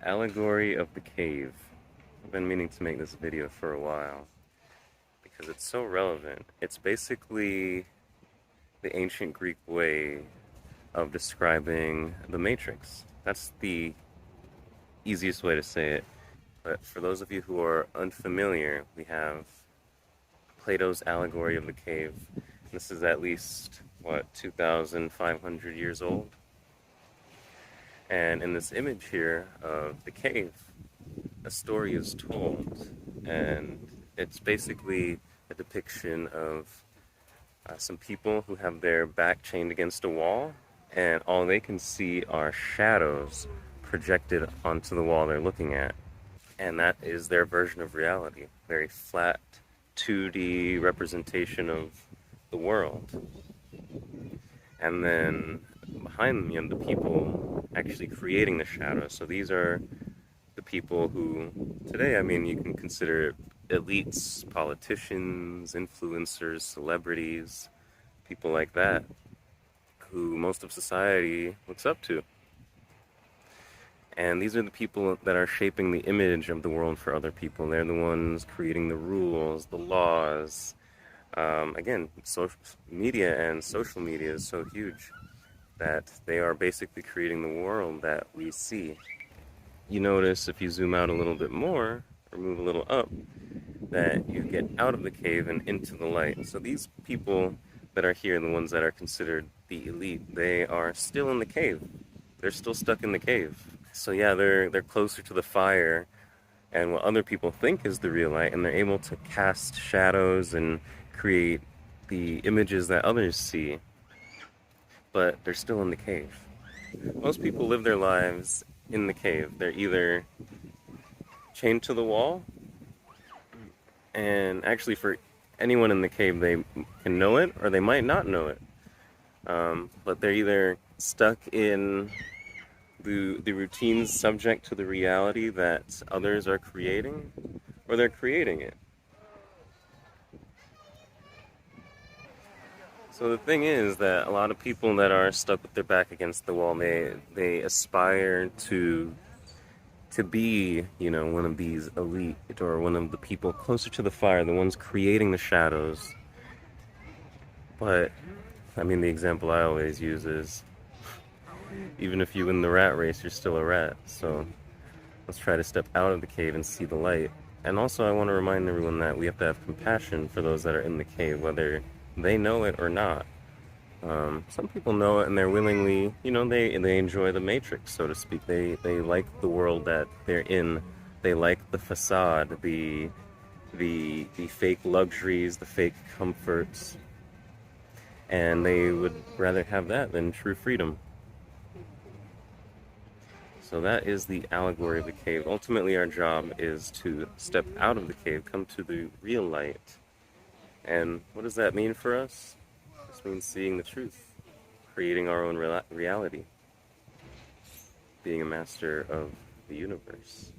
Allegory of the Cave. I've been meaning to make this video for a while because it's so relevant. It's basically the ancient Greek way of describing the Matrix. That's the easiest way to say it. But for those of you who are unfamiliar, we have Plato's Allegory of the Cave. This is at least, what, 2,500 years old? And in this image here of the cave, a story is told, and it's basically a depiction of some people who have their back chained against a wall, and all they can see are shadows projected onto the wall they're looking at. And that is their version of reality. Very flat, 2D representation of the world. And then behind them, you have the people actually creating the shadows. So these are the people who, today, I mean, you can consider elites, politicians, influencers, celebrities, people like that, who most of society looks up to. And these are the people that are shaping the image of the world for other people. They're the ones creating the rules, the laws. Again, social media and social media is so huge that they are basically creating the world that we see. You notice if you zoom out a little bit more, or move a little up, that you get out of the cave and into the light. So these people that are here, the ones that are considered the elite, they are still in the cave. They're still stuck in the cave. So yeah, they're closer to the fire and what other people think is the real light, and they're able to cast shadows and create the images that others see, but they're still in the cave. Most people live their lives in the cave. They're either chained to the wall, and actually for anyone in the cave, they can know it or they might not know it. But they're either stuck in the routines subject to the reality that others are creating, or they're creating it. So the thing is that a lot of people that are stuck with their back against the wall, they aspire to be, one of these elite or one of the people closer to the fire, the ones creating the shadows. But I mean, the example I always use is even if you win the rat race, you're still a rat. So let's try to step out of the cave and see the light. And also, I want to remind everyone that we have to have compassion for those that are in the cave, whether they know it or not. Some people know it and they're willingly, they enjoy the matrix, so to speak. They like the world that they're in. They like the facade, the fake luxuries, the fake comforts, and they would rather have that than true freedom. So that is the allegory of the cave. Ultimately, our job is to step out of the cave, come to the real light. And what does that mean for us? This means seeing the truth, creating our own reality, being a master of the universe.